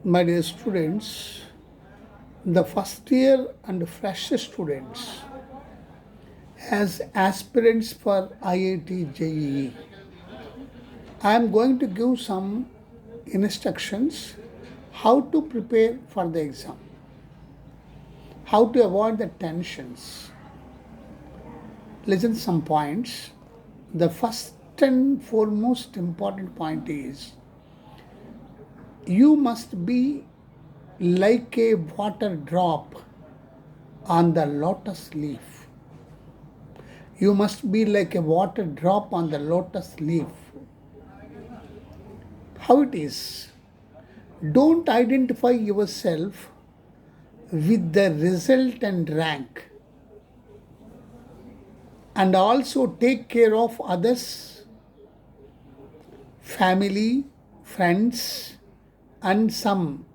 My dear students, the first year and fresh students as aspirants for IIT JEE, I am going to give some instructions how to prepare for the exam, how to avoid the tensions. Listen some points. The first and foremost important point is you must be like a water drop on the lotus leaf. You must be like a water drop on the lotus leaf. How it is? Don't identify yourself with the result and rank, and also take care of others, family, friends, and some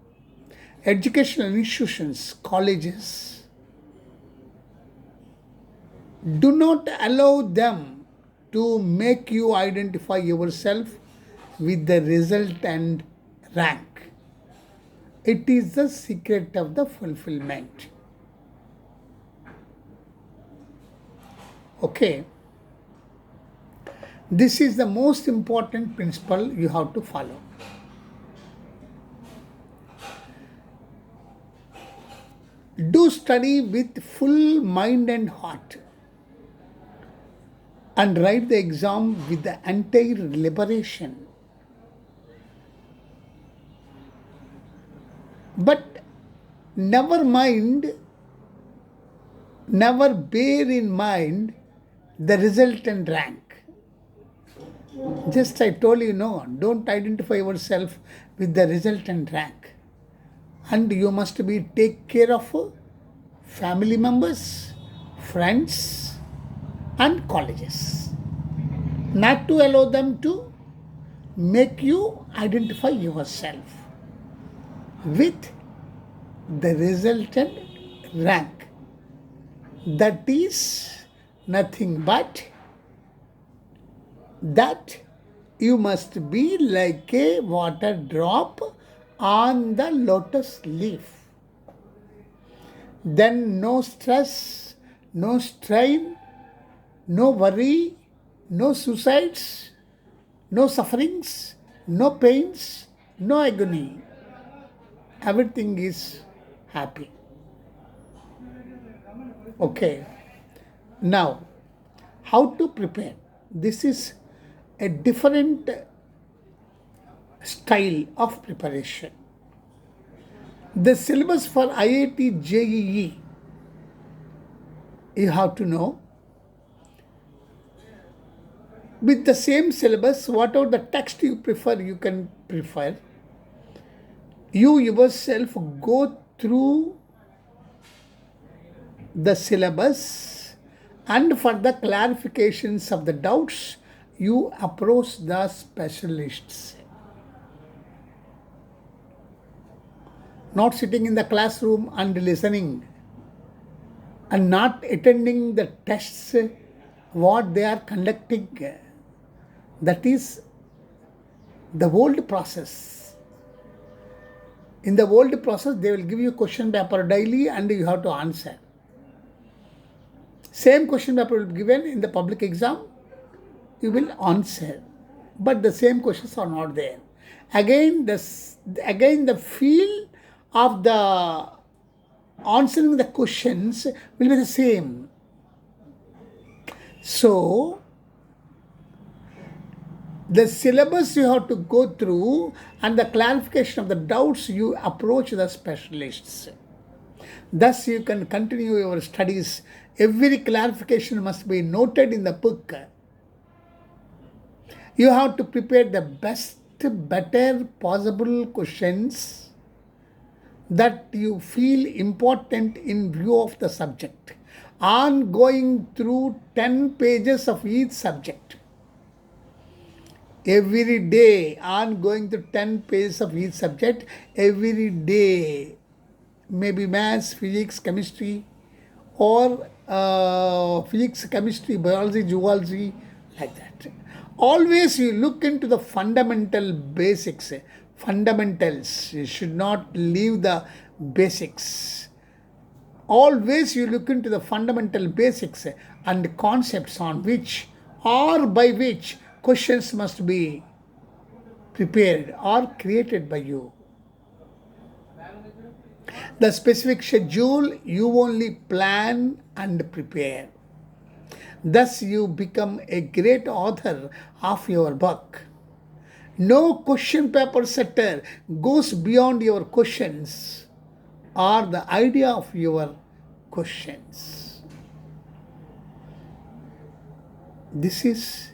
educational institutions, colleges. Do not allow them to make you identify yourself with the result and rank. It is the secret of the fulfillment. Okay. This is the most important principle you have to follow. Do study with full mind and heart and write the exam with the entire liberation. But never bear in mind the result and rank. Just I told you, no, don't identify yourself with the result and rank. And you must be take care of family members, friends, and colleges. Not to allow them to make you identify yourself with the resultant rank. That is nothing but that you must be like a water drop on the lotus leaf. Then no stress, no strain, no worry, no suicides, no sufferings, no pains, no agony. Everything is happy. Okay. Now, how to prepare? This is a different style of preparation. The syllabus for IIT JEE, you have to know. With the same syllabus, whatever the text you prefer, you can prefer. You yourself go through the syllabus, and for the clarifications of the doubts, you approach the specialists. Not sitting in the classroom and listening and not attending the tests what they are conducting. That is the old process. In the old process, they will give you question paper daily and you have to answer. Same question paper will be given in the public exam, you will answer. But the same questions are not there. Again, the feel of the answering the questions will be the same. So, the syllabus you have to go through and the clarification of the doubts you approach the specialists. Thus, you can continue your studies. Every clarification must be noted in the book. You have to prepare the better possible questions that you feel important in view of the subject. On going through 10 pages of each subject. Every day, on going through 10 pages of each subject, every day, maybe maths, physics, chemistry, or physics, chemistry, biology, zoology, like that. Always you look into the fundamental basics. fundamentals. You should not leave the basics. Always you look into the fundamental basics and concepts on which or by which questions must be prepared or created by you. The specific schedule you only plan and prepare. Thus, you become a great author of your book. No question paper setter goes beyond your questions or the idea of your questions. This is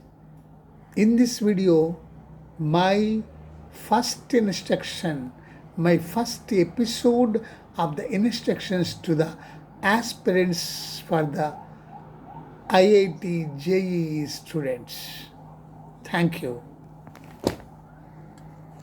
in this video my first instruction, my first episode of the instructions to the aspirants for the IIT JEE students. Thank you.